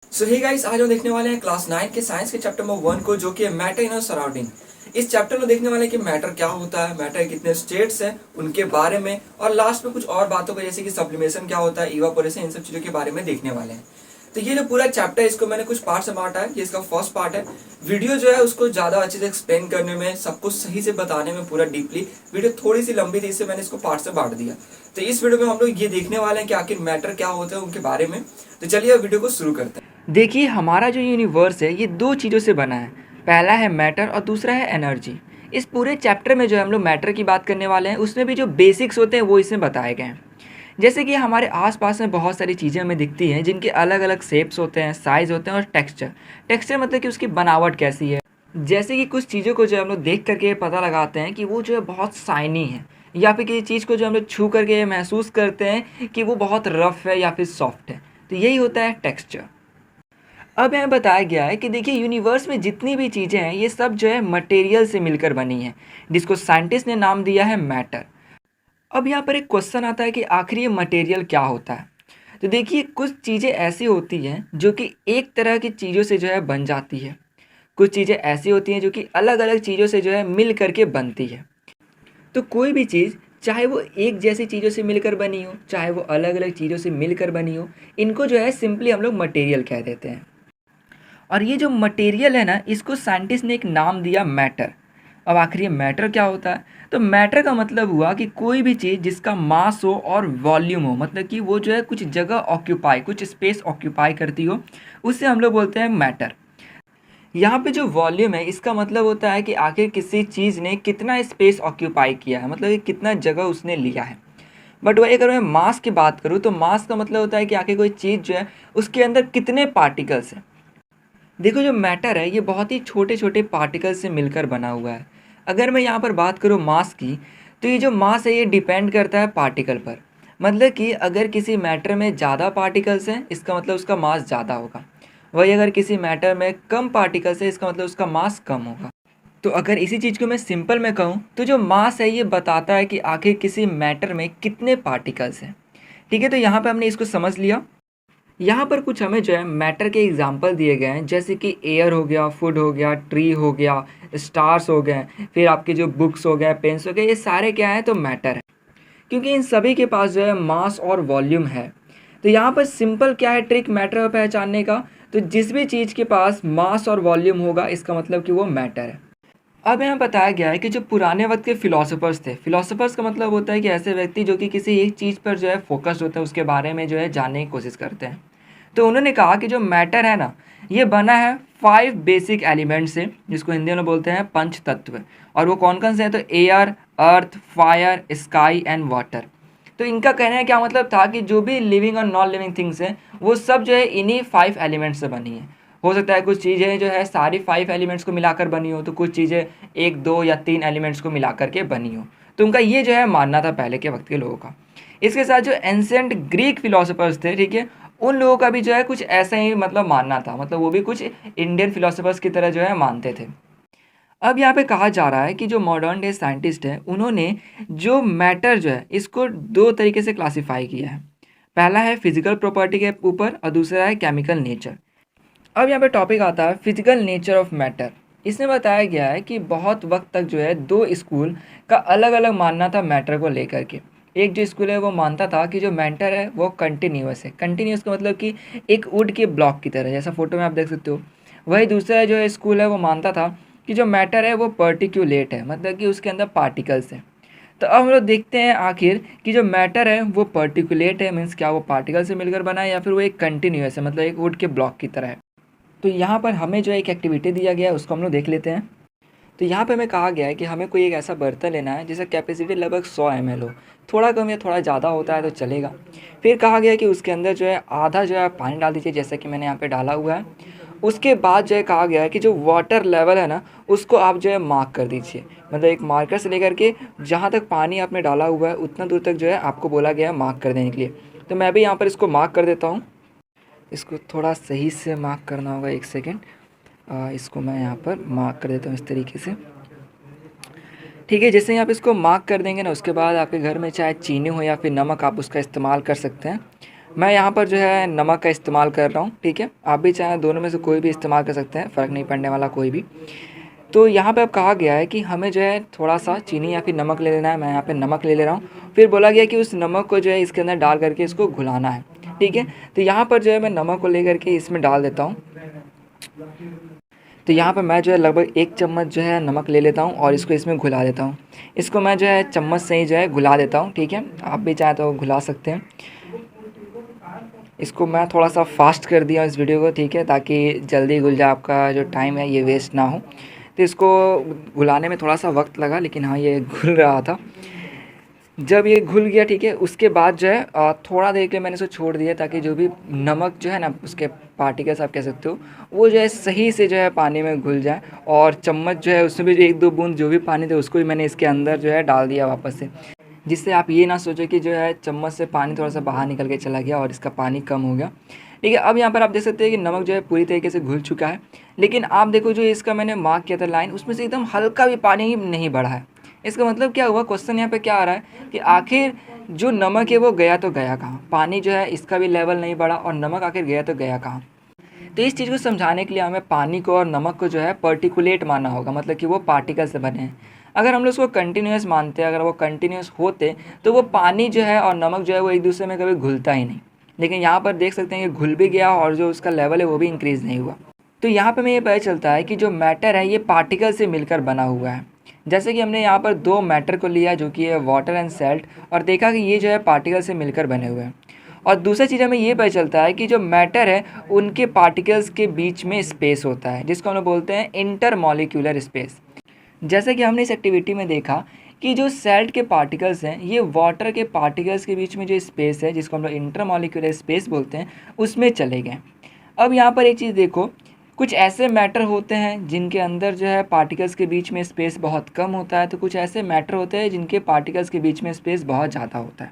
सो hey guys, आज हम देखने वाले हैं क्लास 9 के साइंस के चैप्टर नंबर 1 को, जो कि है मैटर इन सराउंडिंग। इस चैप्टर में देखने वाले हैं कि मैटर क्या होता है, मैटर कितने स्टेट्स हैं उनके बारे में, और लास्ट में कुछ और बातों को जैसे कि सब्लिमेशन क्या होता है, इवापोरेशन, इन सब चीज़ों के बारे में देखने वाले हैं। तो ये जो पूरा चैप्टर है इसको मैंने कुछ पार्ट से बांटा है। ये इसका फर्स्ट पार्ट है। वीडियो जो है उसको ज़्यादा अच्छे से एक्सप्लेन करने में, सब कुछ सही से बताने में, पूरा डीपली वीडियो थोड़ी सी लंबी थी, इससे मैंने इसको पार्ट से बांट दिया। तो इस वीडियो में हम लोग ये देखने वाले हैं कि आखिर मैटर क्या होते हैं उनके बारे में। तो चलिए अब वीडियो को शुरू करते हैं। देखिए, हमारा जो यूनिवर्स है ये दो चीज़ों से बना है। पहला है मैटर और दूसरा है एनर्जी। इस पूरे चैप्टर में जो है हम लोग मैटर की बात करने वाले हैं, उसमें भी जो बेसिक्स होते हैं वो इसमें बताए गए हैं। जैसे कि हमारे आसपास में बहुत सारी चीज़ें हमें दिखती हैं जिनके अलग अलग शेप्स होते हैं, साइज़ होते हैं और टेक्सचर। टेक्सचर मतलब कि उसकी बनावट कैसी है। जैसे कि कुछ चीज़ों को जो है हम लोग देख करके पता लगाते हैं कि वो जो है बहुत शाइनी है, या फिर किसी चीज़ को जो हम लोग छू करके महसूस करते हैं कि वो बहुत रफ़ है या फिर सॉफ्ट है। तो यही होता है टेक्सचर। अब यहाँ बताया गया है कि देखिए, यूनिवर्स में जितनी भी चीज़ें हैं ये सब जो है मटेरियल से मिलकर बनी हैं, जिसको साइंटिस्ट ने नाम दिया है मैटर। अब यहाँ पर एक क्वेश्चन आता है कि आखिर ये मटेरियल क्या होता है। तो देखिए, कुछ चीज़ें ऐसी होती हैं जो कि एक तरह की चीज़ों से जो है बन जाती है। कुछ चीज़ें ऐसी होती हैं जो कि अलग अलग चीज़ों से जो है मिल करके बनती है। तो कोई भी चीज़, चाहे वो एक जैसी चीज़ों से मिलकर बनी हो, चाहे वो अलग अलग चीज़ों से मिलकर बनी हो, इनको जो है सिंपली हम लोग मटेरियल कह देते हैं। और ये जो मटेरियल है ना, इसको साइंटिस्ट ने एक नाम दिया मैटर। अब आखिर ये मैटर क्या होता है? तो मैटर का मतलब हुआ कि कोई भी चीज़ जिसका मास हो और वॉल्यूम हो, मतलब कि वो जो है कुछ जगह ऑक्यूपाई, कुछ स्पेस ऑक्यूपाई करती हो, उससे हम लोग बोलते हैं मैटर। यहाँ पे जो वॉल्यूम है, इसका मतलब होता है कि आखिर किसी चीज़ ने कितना स्पेस ऑक्यूपाई किया है, मतलब कि कितना जगह उसने लिया है। बट वही अगर मैं मास की बात करूँ, तो मास का मतलब होता है कि आखिर कोई चीज़ जो है उसके अंदर कितने पार्टिकल्स हैं। देखो, जो मैटर है ये बहुत ही छोटे छोटे पार्टिकल से मिलकर बना हुआ है। अगर मैं यहाँ पर बात करूँ मास की, तो ये जो मास है ये डिपेंड करता है पार्टिकल पर। मतलब कि अगर किसी मैटर में ज़्यादा पार्टिकल्स हैं, इसका मतलब उसका मास ज़्यादा होगा। वही अगर किसी मैटर में कम पार्टिकल्स है, इसका मतलब उसका मास कम होगा। तो अगर इसी चीज़ को मैं सिंपल में कहूँ, तो जो मास है ये बताता है कि आखिर किसी मैटर में कितने पार्टिकल्स हैं। ठीक है, तो यहाँ पे हमने इसको समझ लिया। यहाँ पर कुछ हमें जो है मैटर के एग्जाम्पल दिए गए हैं, जैसे कि एयर हो गया, फूड हो गया, ट्री हो गया, स्टार्स हो गए, फिर आपके जो बुक्स हो गए, पेन्स हो गए, ये सारे क्या हैं? तो मैटर है। क्योंकि इन सभी के पास जो है मास और वॉल्यूम है। तो यहाँ पर सिंपल क्या है ट्रिक मैटर को पहचानने का? तो जिस भी चीज़ के पास मास और वॉल्यूम होगा, इसका मतलब कि वो मैटर है। अब यहाँ बताया गया है कि जो पुराने वक्त के फिलोसोफर्स थे, फिलोसोफर्स का मतलब होता है कि ऐसे व्यक्ति जो कि किसी एक चीज़ पर जो है फोकस्ड होते हैं, उसके बारे में जो है जानने की कोशिश करते हैं। तो उन्होंने कहा कि जो मैटर है ना, ये बना है 5 बेसिक एलिमेंट से, जिसको हिंदी में बोलते हैं पंच तत्व। और वो कौन कौन से हैं? तो air, earth, fire, sky and water. तो इनका कहना है क्या मतलब था कि जो भी लिविंग और नॉन लिविंग थिंग्स हैं, वो सब जो है इन्हीं 5 एलिमेंट से बनी है। हो सकता है कुछ चीज़ें जो है सारी 5 एलिमेंट्स को मिलाकर बनी हो, तो कुछ चीज़ें 1, 2 या 3 एलिमेंट्स को मिला करके बनी हो। तो उनका ये जो है मानना था पहले के वक्त के लोगों का। इसके साथ जो एंशिएंट ग्रीक फिलोसोफर्स थे, ठीक है, उन लोगों का भी जो है कुछ ऐसा ही मतलब मानना था। मतलब वो भी कुछ इंडियन फिलोसोफर्स की तरह जो है मानते थे। अब यहाँ पे कहा जा रहा है कि जो मॉडर्न डे साइंटिस्ट हैं, उन्होंने जो मैटर जो है इसको दो तरीके से क्लासिफाई किया है। पहला है फिजिकल प्रॉपर्टी के ऊपर और दूसरा है केमिकल नेचर। अब यहाँ पे टॉपिक आता है फिजिकल नेचर ऑफ मैटर। इसमें बताया गया है कि बहुत वक्त तक जो है दो स्कूल का अलग अलग मानना था मैटर को लेकर के। एक जो स्कूल है वो मानता था कि जो मैटर है वो कंटिन्यूअस है। कंटिन्यूअस का मतलब कि एक वुड के ब्लॉक की तरह, जैसा फोटो में आप देख सकते हो। वही दूसरा जो स्कूल है वो मानता था कि जो मैटर है वो पर्टिकुलेट है, मतलब कि उसके अंदर पार्टिकल्स हैं। तो अब हम लोग देखते हैं आखिर कि जो मैटर है वो पर्टिकुलेट है, मीन्स क्या वो पार्टिकल से मिलकर बना है, या फिर वो एक कंटिन्यूअस है, मतलब एक वुड के ब्लॉक की तरह है। तो यहाँ पर हमें जो एक एक्टिविटी दिया गया है उसको हम लोग देख लेते हैं। तो यहाँ पे हमें कहा गया है कि हमें कोई एक ऐसा बर्तन लेना है जिसका कैपेसिटी लगभग 100 ml हो। थोड़ा कम या थोड़ा ज़्यादा होता है तो चलेगा। फिर कहा गया है कि उसके अंदर जो है आधा जो है पानी डाल दीजिए, जैसा कि मैंने यहाँ पे डाला हुआ है। उसके बाद जो है कहा गया है कि जो वाटर लेवल है ना, उसको आप जो है मार्क कर दीजिए। मतलब एक मार्कर से लेकर के जहाँ तक पानी आपने डाला हुआ है उतना दूर तक जो है आपको बोला गया है मार्क कर देने के लिए। तो मैं भी यहाँ पर इसको मार्क कर देता हूँ। इसको थोड़ा सही से मार्क करना होगा, एक सेकेंड। इसको मैं यहाँ पर मार्क कर देता हूँ इस तरीके से। ठीक है, जैसे ही आप इसको मार्क कर देंगे ना, उसके बाद आपके घर में चाहे चीनी हो या फिर नमक, आप उसका इस्तेमाल कर सकते हैं। मैं यहाँ पर जो है नमक का इस्तेमाल कर रहा हूँ, ठीक है। आप भी चाहें दोनों में से कोई भी इस्तेमाल कर सकते हैं, फ़र्क नहीं पड़ने वाला कोई भी। तो यहाँ पे अब कहा गया है कि हमें जो है थोड़ा-सा चीनी या फिर नमक ले लेना है। मैं यहाँ पे नमक ले ले रहा हूँ। फिर बोला गया कि उस नमक को जो है इसके अंदर डाल करके इसको घुलाना है, ठीक है। तो यहाँ पर जो है मैं नमक को ले करके इसमें डाल देता हूँ। तो यहाँ पे मैं जो है लगभग 1 चम्मच जो है नमक ले लेता हूँ और इसको इसमें घुला देता हूँ। इसको मैं जो है चम्मच से ही जो है घुला देता हूँ, ठीक है। आप भी चाहें तो घुला सकते हैं। इसको मैं थोड़ा-सा फ़ास्ट कर दिया इस वीडियो को, ठीक है, ताकि जल्दी घुल जाए, आपका जो टाइम है ये वेस्ट ना हो। तो इसको घुलाने में थोड़ा-सा वक्त लगा, लेकिन हाँ ये घुल रहा था। जब ये घुल गया, ठीक है, उसके बाद जो है थोड़ा देर के लिए मैंने इसको छोड़ दिया ताकि जो भी नमक जो है ना उसके पार्टिकल्स आप कह सकते हो, वो जो है सही से जो है पानी में घुल जाए। और चम्मच जो है उसमें भी 1-2 बूंद जो भी पानी थे उसको भी मैंने इसके अंदर जो है डाल दिया वापस से। जिससे आप ये ना सोचो कि जो है चम्मच से पानी थोड़ा-सा बाहर निकल के चला गया और इसका पानी कम हो गया। ठीक है, अब यहाँ पर आप देख सकते हैं कि नमक जो है पूरी तरीके से घुल चुका है। लेकिन आप देखो जो इसका मैंने मार्क किया था लाइन, उसमें से एकदम हल्का भी पानी नहीं बढ़ा है। इसका मतलब क्या हुआ, क्वेश्चन यहाँ पे क्या आ रहा है कि आखिर जो नमक है वो गया तो गया कहाँ? पानी जो है इसका भी लेवल नहीं बढ़ा और नमक आखिर गया तो गया कहाँ? तो इस चीज़ को समझाने के लिए हमें पानी को और नमक को जो है पार्टिकुलेट मानना होगा, मतलब कि वो पार्टिकल से बने हैं। अगर हम लोग उसको कंटिन्यूअस मानते, अगर वो कंटिन्यूअस होते तो वो पानी जो है और नमक जो है वो एक दूसरे में कभी घुलता ही नहीं। लेकिन यहाँ पर देख सकते हैं कि घुल भी गया और जो उसका लेवल है वो भी इंक्रीज़ नहीं हुआ। तो यहाँ पे हमें ये पता चलता है कि जो मैटर है ये पार्टिकल से मिलकर बना हुआ है। जैसे कि हमने यहाँ पर 2 मैटर को लिया जो कि है वाटर एंड सॉल्ट, और देखा कि ये जो है पार्टिकल से मिलकर बने हुए हैं। और दूसरी चीज़ हमें ये पता चलता है कि जो मैटर है उनके पार्टिकल्स के बीच में स्पेस होता है, जिसको हम लोग बोलते हैं इंटरमॉलिक्यूलर स्पेस। जैसे कि हमने इस एक्टिविटी में देखा कि जो सॉल्ट के पार्टिकल्स हैं ये वाटर के पार्टिकल्स के बीच में जो स्पेस है, जिसको हम लोग इंटरमॉलिक्यूलर स्पेस बोलते हैं, उसमें चले गए। अब यहाँ पर एक चीज़ देखो, कुछ ऐसे मैटर होते हैं जिनके अंदर जो है पार्टिकल्स के बीच में स्पेस बहुत कम होता है, तो कुछ ऐसे मैटर होते हैं जिनके पार्टिकल्स के बीच में स्पेस बहुत ज़्यादा होता है,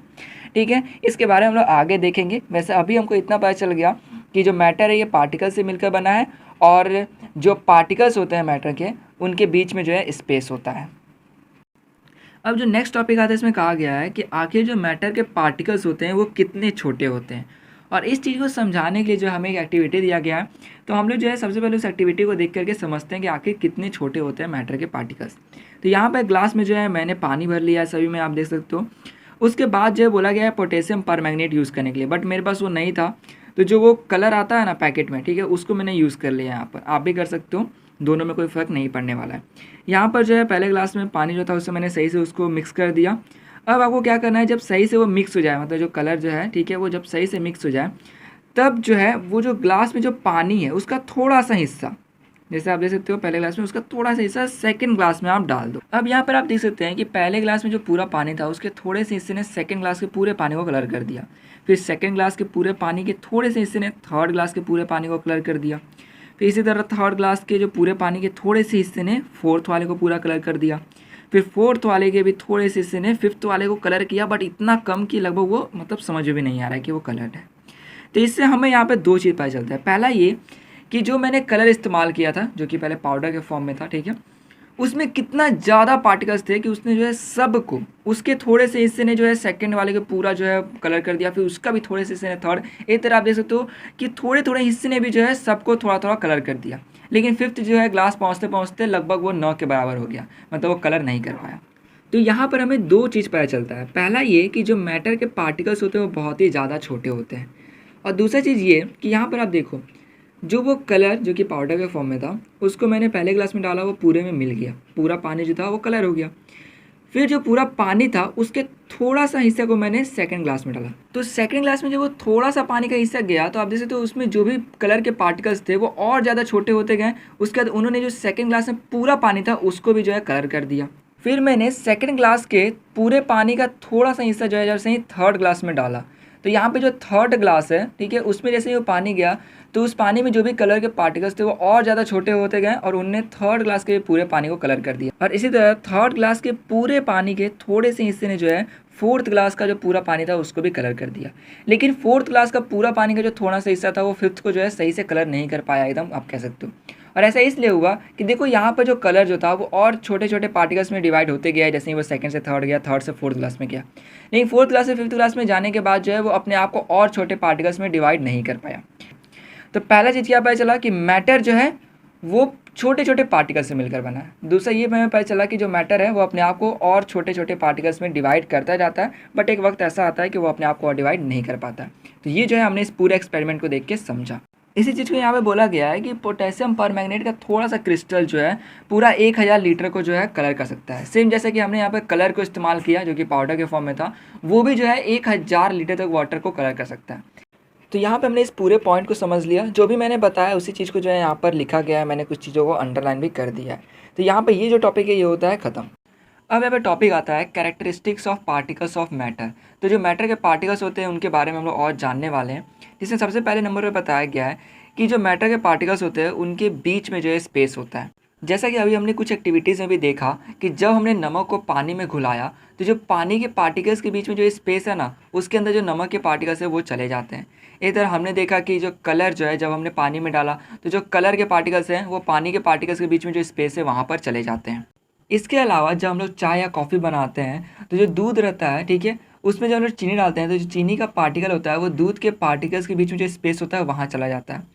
ठीक है। इसके बारे में हम लोग आगे देखेंगे। वैसे अभी हमको इतना पता चल गया कि जो मैटर है ये पार्टिकल से मिलकर बना है और जो पार्टिकल्स होते हैं मैटर के, उनके बीच में जो है स्पेस होता है। अब जो नेक्स्ट टॉपिक आता है इसमें कहा गया है कि आखिर जो मैटर के पार्टिकल्स होते हैं वो कितने छोटे होते हैं। और इस चीज़ को समझाने के लिए जो हमें एक एक्टिविटी दिया गया है, तो हम लोग जो है सबसे पहले उस एक्टिविटी को देख करके समझते हैं कि आखिर कितने छोटे होते हैं मैटर के पार्टिकल्स। तो यहाँ पर ग्लास में जो है मैंने पानी भर लिया है, सभी में आप देख सकते हो। उसके बाद जो है बोला गया है पोटेशियम परमैंगनेट यूज़ करने के लिए, बट मेरे पास वो नहीं था। तो जो वो कलर आता है ना पैकेट में, ठीक है, उसको मैंने यूज़ कर लिया यहाँ पर। आप भी कर सकते हो, दोनों में कोई फ़र्क नहीं पड़ने वाला है। यहाँ पर जो है पहले ग्लास में पानी जो था उससे मैंने सही से उसको मिक्स कर दिया। अब आपको क्या करना है, जब सही से वो मिक्स हो जाए, मतलब जो कलर जो है, ठीक है, वो जब सही से मिक्स हो जाए, तब जो है वो जो ग्लास में जो पानी है उसका थोड़ा सा हिस्सा, जैसे आप देख सकते हो पहले ग्लास में, उसका थोड़ा सा हिस्सा सेकंड ग्लास में आप डाल दो। अब यहाँ पर आप देख सकते हैं कि पहले ग्लास में जो पूरा पानी था उसके थोड़े से हिस्से ने सेकंड ग्लास के पूरे पानी को कलर कर दिया। फिर सेकंड ग्लास के पूरे पानी के थोड़े से हिस्से ने थर्ड ग्लास के पूरे पानी को कलर कर दिया। फिर इसी तरह थर्ड ग्लास के जो पूरे पानी के थोड़े से हिस्से ने फोर्थ वाले को पूरा कलर कर दिया। फिर फोर्थ वाले के भी थोड़े से हिस्से ने फिफ्थ वाले को कलर किया, बट इतना कम कि लगभग वो मतलब समझ में भी नहीं आ रहा है कि वो कलर्ड है। तो इससे हमें यहाँ पे 2 चीज़ पता चलता है। पहला ये कि जो मैंने कलर इस्तेमाल किया था, जो कि पहले पाउडर के फॉर्म में था, ठीक है, उसमें कितना ज़्यादा पार्टिकल्स थे कि उसने जो है सबको, उसके थोड़े से हिस्से ने जो है सेकंड वाले को पूरा जो है कलर कर दिया, फिर उसका भी थोड़े से हिस्से ने थर्ड। एक तरह आप देख सकते हो कि थोड़े थोड़े हिस्से ने भी जो है सबको थोड़ा थोड़ा कलर कर दिया। लेकिन फिफ्थ जो है ग्लास पहुँचते पहुँचते लगभग वो 9 के बराबर हो गया, मतलब वो कलर नहीं कर पाया। तो यहाँ पर हमें 2 चीज़ पता चलता है। पहला ये कि जो मैटर के पार्टिकल्स होते हैं वो बहुत ही ज़्यादा छोटे होते हैं। और दूसरा चीज़ ये कि यहाँ पर आप देखो, जो वो कलर जो कि पाउडर के फॉर्म में था उसको मैंने पहले ग्लास में डाला, वो पूरे में मिल गया, पूरा पानी जो था वो कलर हो गया। फिर जो पूरा पानी था उसके थोड़ा सा हिस्से को मैंने सेकंड ग्लास में डाला, तो सेकंड ग्लास में जब वो थोड़ा सा पानी का हिस्सा गया तो आप देख सकते हो उसमें जो भी कलर के पार्टिकल्स थे वो और ज़्यादा छोटे होते गए। उसके बाद उन्होंने जो सेकंड ग्लास में पूरा पानी था उसको भी जो है कलर कर दिया। फिर मैंने सेकंड ग्लास के पूरे पानी का थोड़ा सा हिस्सा जो है जैसे ही थर्ड ग्लास में डाला, तो यहाँ पे जो थर्ड ग्लास है, ठीक है, उसमें जैसे ही वो पानी गया तो उस पानी में जो भी कलर के पार्टिकल्स थे वो और ज़्यादा छोटे होते गए और उनने थर्ड ग्लास के पूरे पानी को कलर कर दिया। और इसी तरह थर्ड ग्लास के पूरे पानी के थोड़े से हिस्से ने जो है फोर्थ ग्लास का जो पूरा पानी था उसको भी कलर कर दिया। लेकिन फोर्थ ग्लास का पूरा पानी का जो थोड़ा सा हिस्सा था वो फिफ्थ को जो है सही से कलर नहीं कर पाया एकदम, आप कह सकते हो। और ऐसा इसलिए हुआ कि देखो यहाँ पर जो कलर जो था वो और छोटे छोटे पार्टिकल्स में डिवाइड होते गया, जैसे ही वो सेकंड से थर्ड गया, थर्ड से फोर्थ क्लास में गया। लेकिन फोर्थ क्लास से फिफ्थ क्लास में जाने के बाद जो है वो अपने आप को और छोटे पार्टिकल्स में डिवाइड नहीं कर पाया। तो पहला चीज़ क्या पता चला कि मैटर जो है वो छोटे छोटे पार्टिकल से मिलकर बना है। दूसरा ये हमें पता चला कि जो मैटर है वो अपने आप को और छोटे छोटे पार्टिकल्स में डिवाइड करता जाता है, बट एक वक्त ऐसा आता है कि वो अपने आप को और डिवाइड नहीं कर पाता। तो ये जो है हमने इस पूरे एक्सपेरिमेंट को देख के समझा। इसी चीज़ को यहाँ पे बोला गया है कि पोटेशियम परमैंगनेट का थोड़ा सा क्रिस्टल जो है पूरा 1000 लीटर को जो है कलर कर सकता है। सेम जैसे कि हमने यहाँ पे कलर को इस्तेमाल किया जो कि पाउडर के फॉर्म में था, वो भी जो है 1000 लीटर तक वाटर को कलर कर सकता है। तो यहाँ पे हमने इस पूरे पॉइंट को समझ लिया। जो भी मैंने बताया उसी चीज़ को जो है यहाँ पर लिखा गया है, मैंने कुछ चीज़ों को अंडरलाइन भी कर दिया है। तो यहाँ पर ये जो टॉपिक है ये होता है ख़त्म। अब यहाँ पे टॉपिक आता है characteristics of particles of matter. तो जो मैटर के पार्टिकल्स होते हैं उनके बारे में हम लोग और जानने वाले हैं, जिसमें सबसे पहले नंबर पर बताया गया है कि जो मैटर के पार्टिकल्स होते हैं उनके बीच में जो है स्पेस होता है। जैसा कि अभी हमने कुछ एक्टिविटीज़ में भी देखा कि जब हमने नमक को पानी में घुलाया तो जो पानी के पार्टिकल्स के बीच में जो स्पेस है ना, उसके अंदर जो नमक के पार्टिकल्स है वो चले जाते हैं। इस तरह हमने देखा कि जो कलर जो है जब हमने पानी में डाला तो जो कलर के पार्टिकल्स हैं वो पानी के पार्टिकल्स के बीच में जो स्पेस है वहाँ पर चले जाते हैं। इसके अलावा जब हम लोग चाय या कॉफ़ी बनाते हैं तो जो दूध रहता है, ठीक है, उसमें जब हम लोग चीनी डालते हैं तो जो चीनी का पार्टिकल होता है वो दूध के पार्टिकल्स के बीच में जो स्पेस होता है वहाँ चला जाता है।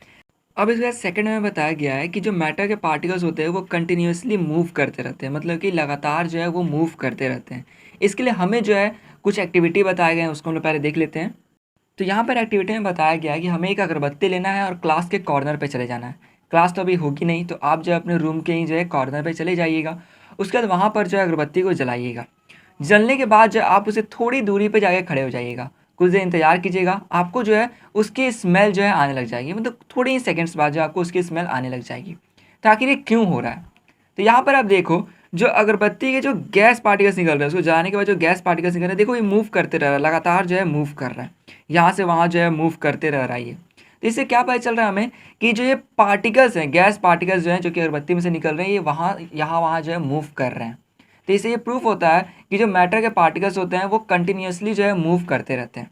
अब इसके बाद सेकंड में बताया गया है कि जो मैटर के पार्टिकल्स होते हैं वो कंटिन्यूसली मूव करते रहते हैं, मतलब कि लगातार जो है वो मूव करते रहते हैं। इसके लिए हमें जो है कुछ एक्टिविटी बताए गए हैं, उसको हम लोग पहले देख लेते हैं। तो यहाँ पर एक्टिविटी में बताया गया है कि हमें एक अगरबत्ती लेना है और क्लास के कॉर्नर पे चले जाना है। क्लास तो अभी होगी नहीं, तो आप जो है अपने रूम के ही जो है कॉर्नर पे चले जाइएगा। उसके बाद वहाँ पर जो है अगरबत्ती को जलाइएगा। जलने के बाद जो है आप उसे थोड़ी दूरी पे जाके खड़े हो जाइएगा, कुछ देर इंतजार कीजिएगा, आपको जो है उसकी स्मेल जो है आने लग जाएगी, मतलब थोड़ी ही सेकंड्स बाद जो आपको उसकी स्मेल आने लग जाएगी। तो आखिर ये क्यों हो रहा है? तो यहाँ पर आप देखो जो अगरबत्ती के जो गैस पार्टिकल्स निकल रहे हैं, उसको जलाने के बाद जो गैस पार्टिकल्स निकल रहे हैं, देखो ये मूव करते रह रहा है, लगातार जो है मूव कर रहा है, यहाँ से वहाँ जो है मूव करते रह रहा है ये। तो इससे क्या पता चल रहा है हमें कि जो ये पार्टिकल्स हैं, गैस पार्टिकल्स जो हैं जो कि अगरबत्ती में से निकल रहे हैं, ये वहाँ यहाँ वहाँ जो है मूव कर रहे हैं। तो इससे ये प्रूफ होता है कि जो मैटर के पार्टिकल्स होते हैं वो कंटिन्यूसली जो है मूव करते रहते हैं।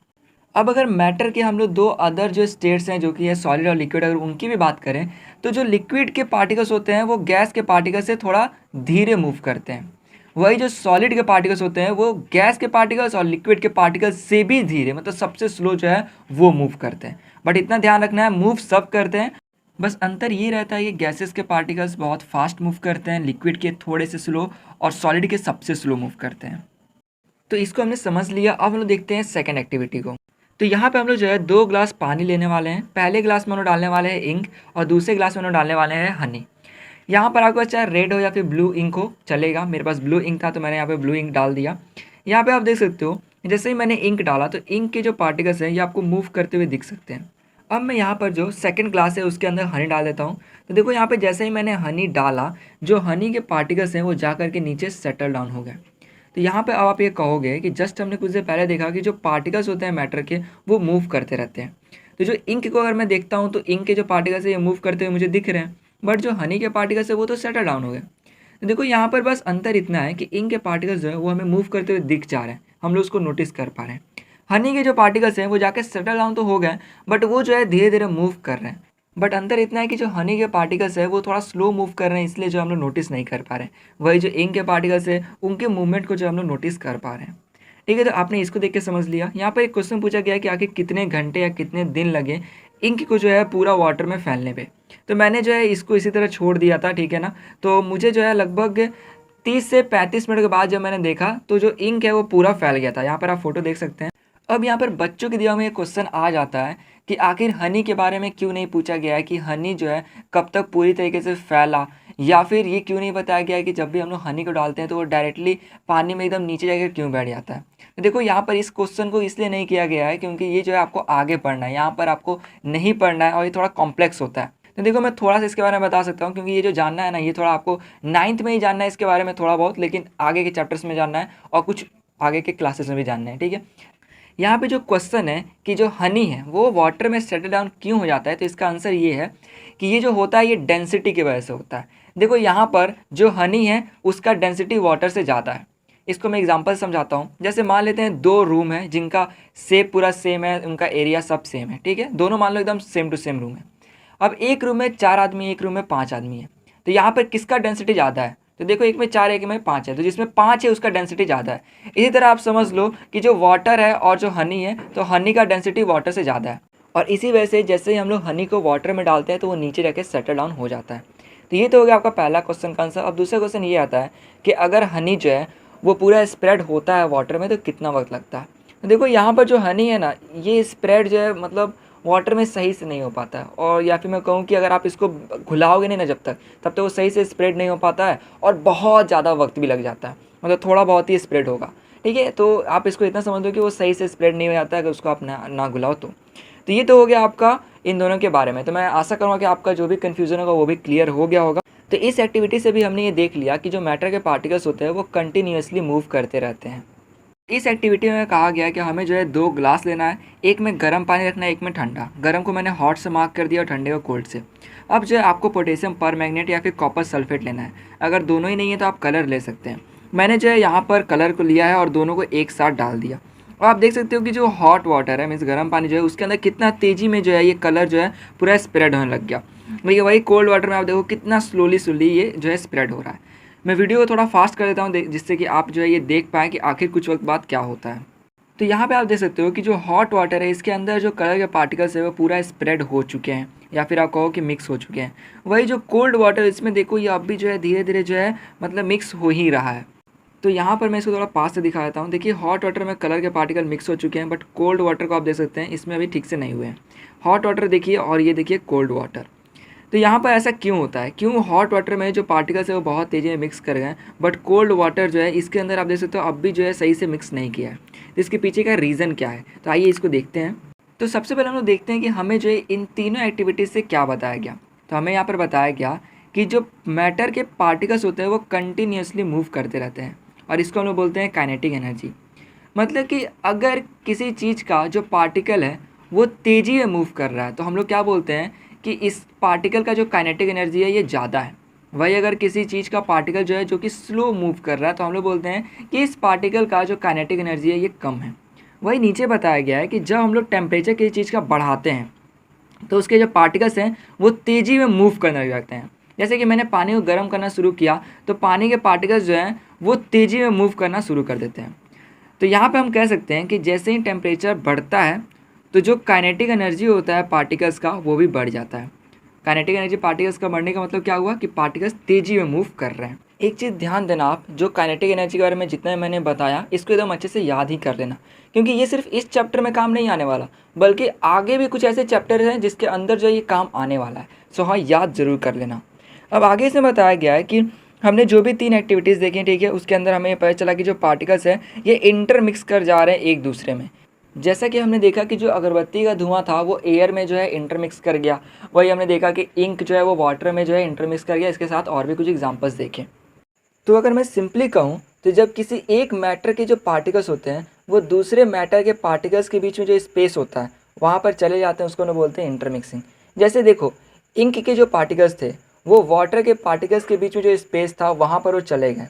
अब अगर मैटर के हम लोग दो अदर जो स्टेट्स हैं जो कि है सॉलिड और लिक्विड, अगर उनकी भी बात करें तो जो लिक्विड के पार्टिकल्स होते हैं वो गैस के पार्टिकल्स से थोड़ा धीरे मूव करते हैं। वही जो सॉलिड के पार्टिकल्स होते हैं वो गैस के पार्टिकल्स और लिक्विड के पार्टिकल्स से भी धीरे, मतलब सबसे स्लो जो है वो मूव करते हैं। बट इतना ध्यान रखना है, मूव सब करते हैं, बस अंतर ये रहता है कि गैसेस के पार्टिकल्स बहुत फास्ट मूव करते हैं, लिक्विड के थोड़े से स्लो और सॉलिड के सबसे स्लो मूव करते हैं। तो इसको हमने समझ लिया। अब हम लोग देखते हैं सेकेंड एक्टिविटी को। तो यहाँ पे हम लोग जो है 2 ग्लास पानी लेने वाले हैं। पहले ग्लास में हम लोग डालने वाले हैं इंक और दूसरे ग्लास में हम लोग डालने वाले हैं हनी। यहाँ पर आपको चाहे रेड हो या फिर ब्लू इंक हो चलेगा, मेरे पास ब्लू इंक था तो मैंने यहाँ पे ब्लू इंक डाल दिया। यहाँ पे आप देख सकते हो जैसे ही मैंने इंक डाला तो इंक के जो पार्टिकल्स हैं ये आपको मूव करते हुए दिख सकते हैं। अब मैं यहाँ पर जो सेकंड ग्लास है उसके अंदर हनी डाल देता हूँ। तो देखो यहाँ पे जैसे ही मैंने हनी डाला, जो हनी के पार्टिकल्स हैं वो जा करके नीचे सेटल डाउन हो गए। तो यहाँ पे अब आप ये कहोगे कि जस्ट हमने कुछ देर पहले देखा कि जो पार्टिकल्स होते हैं मैटर के वो मूव करते रहते हैं। तो जो इंक को अगर मैं देखता हूँ तो इंक के जो पार्टिकल्स है ये मूव करते हुए मुझे दिख रहे हैं, बट जो हनी के पार्टिकल्स है वो तो सेटल डाउन हो गए। तो देखो यहाँ पर बस अंतर इतना है कि इंक के पार्टिकल्स जो है वो हमें मूव करते हुए दिख जा रहे हैं, हम लोग उसको नोटिस कर पा रहे हैं। हनी के जो पार्टिकल्स हैं वो जाके सेटल डाउन तो हो गए, बट वो जो है धीरे धीरे मूव कर रहे हैं। बट अंतर इतना है कि जो हनी के पार्टिकल्स है वो थोड़ा स्लो मूव कर रहे हैं, इसलिए जो हम लोग नोटिस नहीं कर पा रहे हैं। वही जो इंक के पार्टिकल्स है उनके मूवमेंट को जो हम लोग नोटिस कर पा रहे हैं। ठीक है, तो आपने इसको देख के समझ लिया। यहाँ पर एक क्वेश्चन पूछा गया कि आखिर कितने घंटे या कितने दिन लगे इंक को जो है पूरा वाटर में फैलने पे। तो मैंने जो है इसको इसी तरह छोड़ दिया था, ठीक है ना। तो मुझे जो है लगभग 30 से 35 मिनट के बाद जब मैंने देखा तो जो इंक है वो पूरा फैल गया था। यहाँ पर आप फोटो देख सकते हैं। अब यहाँ पर बच्चों के दिमाग में एक क्वेश्चन आ जाता है कि आखिर हनी के बारे में क्यों नहीं पूछा गया है कि हनी जो है कब तक पूरी तरीके से फैला, या फिर ये क्यों नहीं बताया गया है कि जब भी हम लोग हनी को डालते हैं तो वो डायरेक्टली पानी में एकदम नीचे जाकर क्यों बैठ जाता है। तो देखो यहाँ पर इस क्वेश्चन को इसलिए नहीं किया गया है क्योंकि ये जो है आपको आगे पढ़ना है, यहाँ पर आपको नहीं पढ़ना है और ये थोड़ा कॉम्प्लेक्स होता है। तो देखो मैं थोड़ा सा इसके बारे में बता सकता हूँ क्योंकि ये जो जानना है ना ये थोड़ा आपको 9th में ही जानना है इसके बारे में थोड़ा बहुत, लेकिन आगे के चैप्टर्स में जानना है और कुछ आगे के क्लासेस में भी जानना है। ठीक है, यहाँ पे जो क्वेश्चन है कि जो हनी है वो वाटर में सेटल डाउन क्यों हो जाता है, तो इसका आंसर ये है कि ये जो होता है ये डेंसिटी की वजह से होता है। देखो यहाँ पर जो हनी है उसका डेंसिटी वाटर से ज़्यादा है। इसको मैं एग्जांपल समझाता हूँ। जैसे मान लेते हैं 2 रूम है जिनका शेप पूरा सेम है, उनका एरिया सब सेम है, ठीक है, दोनों मान लो एकदम सेम टू सेम रूम है। अब एक रूम में 4 आदमी, एक रूम में 5 आदमी है, तो यहाँ पर किसका डेंसिटी ज़्यादा है? तो देखो एक में 4 एक में 5 है, तो जिसमें 5 है उसका डेंसिटी ज़्यादा है। इसी तरह आप समझ लो कि जो वाटर है और जो हनी है, तो हनी का डेंसिटी वाटर से ज़्यादा है, और इसी वजह से जैसे ही हम लोग हनी को वाटर में डालते हैं तो वो नीचे जाके सेटल डाउन हो जाता है। तो ये तो हो गया आपका पहला क्वेश्चन का आंसर। अब दूसरा क्वेश्चन ये आता है कि अगर हनी जो है वो पूरा स्प्रेड होता है वाटर में तो कितना वक्त लगता है? तो देखो यहाँ पर जो हनी है ना, ये स्प्रेड जो है मतलब वाटर में सही से नहीं हो पाता है, और या फिर मैं कहूँ कि अगर आप इसको घुलाओगे नहीं ना जब तक, तब तक वो सही से स्प्रेड नहीं हो पाता है, और बहुत ज़्यादा वक्त भी लग जाता है, मतलब थोड़ा बहुत ही स्प्रेड होगा। ठीक है, तो आप इसको इतना समझ लो कि वो सही से स्प्रेड नहीं हो जाता है अगर उसको आप ना घुलाओ तो ये तो हो गया आपका इन दोनों के बारे में। तो मैं आशा करूँगा कि आपका जो भी कन्फ्यूज़न होगा वो भी क्लियर हो गया होगा। तो इस एक्टिविटी से भी हमने ये देख लिया कि जो मैटर के पार्टिकल्स होते हैं वो कंटिन्यूअसली मूव करते रहते हैं। इस एक्टिविटी में कहा गया है कि हमें जो है 2 ग्लास लेना है, एक में गर्म पानी रखना है, एक में ठंडा। गर्म को मैंने हॉट से मार्क कर दिया और ठंडे को कोल्ड से। अब जो है आपको पोटेशियम परमैंगनेट या फिर कॉपर सल्फेट लेना है। अगर दोनों ही नहीं है तो आप कलर ले सकते हैं। मैंने जो है यहाँ पर कलर को लिया है और दोनों को एक साथ डाल दिया, और आप देख सकते हो कि जो हॉट वाटर है मीन्स गर्म पानी जो है उसके अंदर कितना तेज़ी में जो है ये कलर जो है पूरा स्प्रेड होने लग गया। भैया वही कोल्ड वाटर में आप देखो कितना स्लोली ये जो है स्प्रेड हो रहा है। मैं वीडियो को थोड़ा फास्ट कर देता हूँ जिससे कि आप जो है ये देख पाएँ कि आखिर कुछ वक्त बाद क्या होता है। तो यहाँ पे आप देख सकते हो कि जो हॉट वाटर है इसके अंदर जो कलर के पार्टिकल्स है वो पूरा स्प्रेड हो चुके हैं, या फिर आप कहो कि मिक्स हो चुके हैं। वही जो कोल्ड वाटर इसमें देखो ये अब भी जो है धीरे धीरे जो है मतलब मिक्स हो ही रहा है। तो यहाँ पर मैं इसको थोड़ा पास से दिखा देता हूँ। देखिए हॉट वाटर में कलर के पार्टिकल मिक्स हो चुके हैं, बट कोल्ड वाटर को आप देख सकते हैं इसमें अभी ठीक से नहीं हुए हैं। हॉट वाटर देखिए और ये देखिए कोल्ड वाटर। तो यहाँ पर ऐसा क्यों होता है? क्यों हॉट वाटर में जो पार्टिकल्स है वो बहुत तेज़ी में मिक्स कर गए, बट कोल्ड वाटर जो है इसके अंदर आप देख सकते हो अब भी जो है सही से मिक्स नहीं किया है। तो इसके पीछे का रीज़न क्या है? तो आइए इसको देखते हैं। तो सबसे पहले हम लोग देखते हैं कि हमें जो है इन तीनों एक्टिविटीज़ से क्या बताया गया। तो हमें यहाँ पर बताया गया कि जो मैटर के पार्टिकल्स होते हैं वो कंटिन्यूसली मूव करते रहते हैं, और इसको हम लोग बोलते हैं काइनेटिक एनर्जी। मतलब कि अगर किसी चीज़ का जो पार्टिकल है वो तेज़ी में मूव कर रहा है तो हम लोग क्या बोलते हैं कि इस पार्टिकल का जो काइनेटिक एनर्जी है ये ज़्यादा है। वही अगर किसी चीज़ का पार्टिकल जो है जो कि स्लो मूव कर रहा है तो हम लोग बोलते हैं कि इस पार्टिकल का जो काइनेटिक एनर्जी है ये कम है। वही नीचे बताया गया है कि जब हम लोग टेम्परेचर किसी चीज़ का बढ़ाते हैं तो उसके जो पार्टिकल्स हैं वो तेज़ी में मूव करने लग जाते हैं। जैसे कि मैंने पानी को गर्म करना शुरू किया तो पानी के पार्टिकल्स जो हैं वो तेज़ी में मूव करना शुरू कर देते हैं। तो यहाँ पे हम कह सकते हैं कि जैसे ही टेम्परेचर बढ़ता है तो जो काइनेटिक एनर्जी होता है पार्टिकल्स का वो भी बढ़ जाता है। काइनेटिक एनर्जी पार्टिकल्स का बढ़ने का मतलब क्या हुआ कि पार्टिकल्स तेज़ी में मूव कर रहे हैं। एक चीज़ ध्यान देना आप, जो काइनेटिक एनर्जी के बारे में जितना मैंने बताया इसको एकदम अच्छे से याद ही कर लेना, क्योंकि ये सिर्फ इस चैप्टर में काम नहीं आने वाला बल्कि आगे भी कुछ ऐसे चैप्टर हैं जिसके अंदर जो ये काम आने वाला है। सो हाँ, याद ज़रूर कर लेना। अब आगे इसमें बताया गया है कि हमने जो भी 3 एक्टिविटीज़ देखी, ठीक है, उसके अंदर हमें पता चला कि जो पार्टिकल्स हैं ये इंटरमिक्स कर जा रहे हैं एक दूसरे में। जैसा कि हमने देखा कि जो अगरबत्ती का धुआं था वो एयर में जो है इंटरमिक्स कर गया। वही हमने देखा कि इंक जो है वो वाटर में जो है इंटरमिक्स कर गया। इसके साथ और भी कुछ एग्जांपल्स देखें। तो अगर मैं सिंपली कहूँ तो जब किसी एक मैटर के जो पार्टिकल्स होते हैं वो दूसरे मैटर के पार्टिकल्स के बीच में जो स्पेस होता है वहाँ पर चले जाते हैं, उसको हम बोलते हैं इंटरमिक्सिंग। जैसे देखो इंक के जो पार्टिकल्स थे वो वाटर के पार्टिकल्स के बीच में जो स्पेस था वहाँ पर वो चले गए,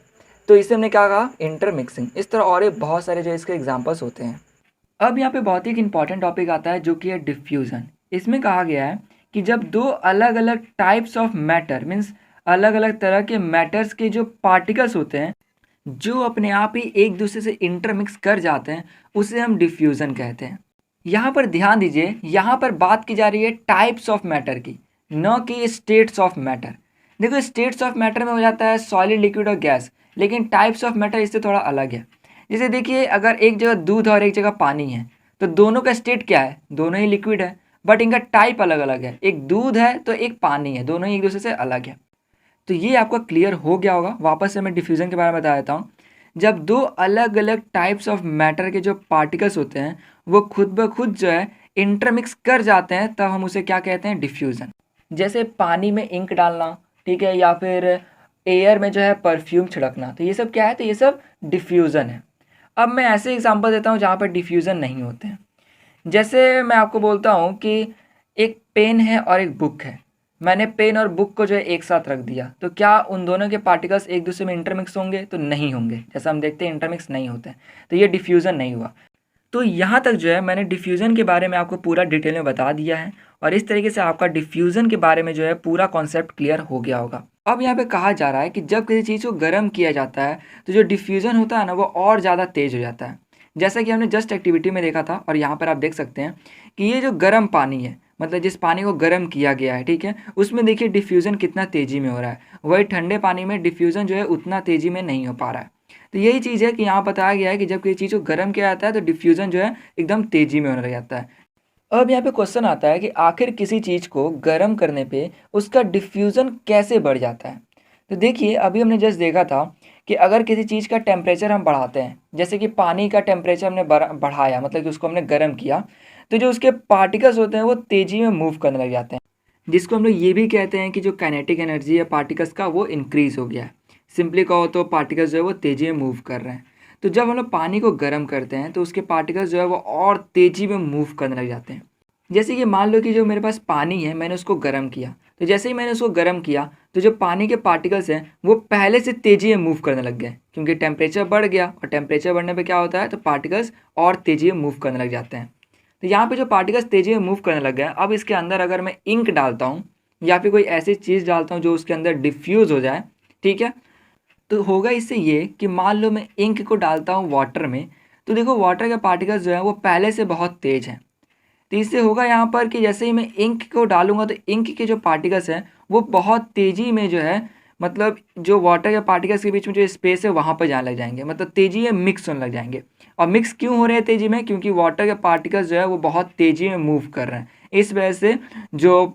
तो इसे हमने क्या कहा? इंटरमिक्सिंग। इस तरह और एक बहुत सारे जो इसके एग्जाम्पल्स होते हैं। अब यहाँ पे बहुत ही एक इंपॉर्टेंट टॉपिक आता है जो कि है डिफ्यूज़न। इसमें कहा गया है कि जब 2 अलग अलग टाइप्स ऑफ मैटर मीन्स अलग अलग तरह के मैटर्स के जो पार्टिकल्स होते हैं जो अपने आप ही एक दूसरे से इंटरमिक्स कर जाते हैं उसे हम डिफ्यूज़न कहते हैं। यहाँ पर ध्यान दीजिए, यहाँ पर बात की जा रही है टाइप्स ऑफ मैटर की, न कि स्टेट्स ऑफ मैटर। देखो स्टेट्स ऑफ मैटर में हो जाता है सॉलिड, लिक्विड और गैस, लेकिन टाइप्स ऑफ मैटर इससे थोड़ा अलग है। जैसे देखिए अगर एक जगह दूध और एक जगह पानी है तो दोनों का स्टेट क्या है? दोनों ही लिक्विड है, बट इनका टाइप अलग अलग है। एक दूध है तो एक पानी है, दोनों ही एक दूसरे से अलग है। तो ये आपको क्लियर हो गया होगा। वापस से मैं डिफ्यूज़न के बारे में बता देता हूँ। जब 2 अलग अलग टाइप्स ऑफ मैटर के जो पार्टिकल्स होते हैं वो खुद ब खुद जो है इंटरमिक्स कर जाते हैं तब हम उसे क्या कहते हैं? डिफ्यूज़न। जैसे पानी में इंक डालना, ठीक है, या फिर एयर में जो है परफ्यूम छिड़कना, तो ये सब क्या है? तो ये सब डिफ्यूज़न है। अब मैं ऐसे एग्जांपल देता हूँ जहाँ पर डिफ्यूज़न नहीं होते हैं। जैसे मैं आपको बोलता हूँ कि एक पेन है और एक बुक है। मैंने पेन और बुक को जो है एक साथ रख दिया, तो क्या उन दोनों के पार्टिकल्स एक दूसरे में इंटरमिक्स होंगे? तो नहीं होंगे। जैसा हम देखते हैं इंटरमिक्स नहीं होते हैं, तो ये डिफ्यूज़न नहीं हुआ। तो यहाँ तक जो है मैंने डिफ्यूज़न के बारे में आपको पूरा डिटेल में बता दिया है और इस तरीके से आपका डिफ्यूज़न के बारे में जो है पूरा कॉन्सेप्ट क्लियर हो गया होगा। अब यहाँ पे कहा जा रहा है कि जब किसी चीज़ को गर्म किया जाता है तो जो डिफ्यूज़न होता है ना वो और ज़्यादा तेज़ हो जाता है। जैसा कि हमने जस्ट एक्टिविटी में देखा था और यहाँ पर आप देख सकते हैं कि ये जो गर्म पानी है, मतलब जिस पानी को गर्म किया गया है, ठीक है, उसमें देखिए डिफ्यूज़न कितना तेज़ी में हो रहा है। वही ठंडे पानी में डिफ्यूज़न जो है उतना तेज़ी में नहीं हो पा रहा है। तो यही चीज़ है कि यहाँ बताया गया है कि जब किसी चीज़ को गर्म किया जाता है तो डिफ्यूज़न जो है एकदम तेज़ी में होने लग जाता है। अब यहाँ पे क्वेश्चन आता है कि आखिर किसी चीज़ को गर्म करने पे उसका डिफ्यूज़न कैसे बढ़ जाता है। तो देखिए अभी हमने जस्ट देखा था कि अगर किसी चीज़ का टेम्परेचर हम बढ़ाते हैं, जैसे कि पानी का टेम्परेचर हमने बढ़ाया, मतलब कि उसको हमने गर्म किया, तो जो उसके पार्टिकल्स होते हैं वो तेज़ी में मूव करने लग जाते हैं, जिसको हम लोग ये भी कहते हैं कि जो काइनेटिक एनर्जी है पार्टिकल्स का वो इंक्रीज़ हो गया है। सिंपली कहो तो पार्टिकल्स जो है वो तेज़ी में मूव कर रहे हैं। तो जब हम लोग पानी को गर्म करते हैं तो उसके पार्टिकल्स जो है वो और तेज़ी में मूव करने लग जाते हैं। जैसे कि मान लो कि जो मेरे पास पानी है मैंने उसको गर्म किया, तो जैसे ही मैंने उसको गर्म किया तो जो पानी के पार्टिकल्स हैं वो पहले से तेज़ी में मूव करने लग गए, क्योंकि टेम्परेचर बढ़ गया और टेम्परेचर बढ़ने पे क्या होता है तो पार्टिकल्स और तेज़ी में मूव करने लग जाते हैं। तो यहाँ पे जो पार्टिकल्स तेज़ी में मूव करने लग गए, अब इसके अंदर अगर मैं इंक डालता हूँ या फिर कोई ऐसी चीज़ डालता हूँ जो उसके अंदर डिफ्यूज़ हो जाए, ठीक है, तो होगा इससे ये कि मान लो मैं इंक को डालता हूँ वाटर में, तो देखो वाटर के पार्टिकल्स जो है वो पहले से बहुत तेज़ हैं। तो इससे होगा यहाँ पर कि जैसे ही मैं इंक को डालूंगा तो इंक के जो पार्टिकल्स हैं वो बहुत तेज़ी में जो है, मतलब जो वाटर के पार्टिकल्स के बीच में जो स्पेस है वहाँ पर जाने लग जाएंगे, मतलब तेज़ी में मिक्स होने लग जाएंगे। और मिक्स क्यों हो रहे हैं तेज़ी में, क्योंकि वाटर के पार्टिकल्स जो है वो बहुत तेज़ी में मूव कर रहे हैं। इस वजह से जो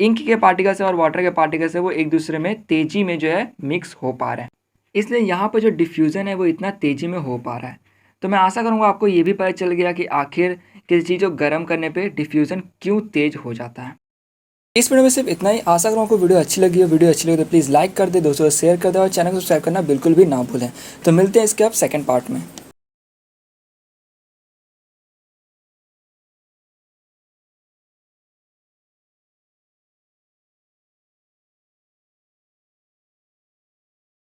इंक के पार्टिकल्स है और वाटर के पार्टिकल्स है वो एक दूसरे में तेज़ी में जो है मिक्स हो पा रहे हैं, इसलिए यहाँ पर जो डिफ्यूज़न है वो इतना तेज़ी में हो पा रहा है। तो मैं आशा करूँगा आपको ये भी पता चल गया कि आखिर किसी चीज़ को गर्म करने पे डिफ्यूज़न क्यों तेज़ हो जाता है। इस वीडियो में सिर्फ इतना ही। आशा करूँ आपको वीडियो अच्छी लगी हो। वीडियो अच्छी लगी तो प्लीज़ लाइक कर दे, दोस्तों को शेयर कर दे और चैनल को सब्सक्राइब करना बिल्कुल भी ना भूलें। तो मिलते हैं इसके अब सेकंड पार्ट में।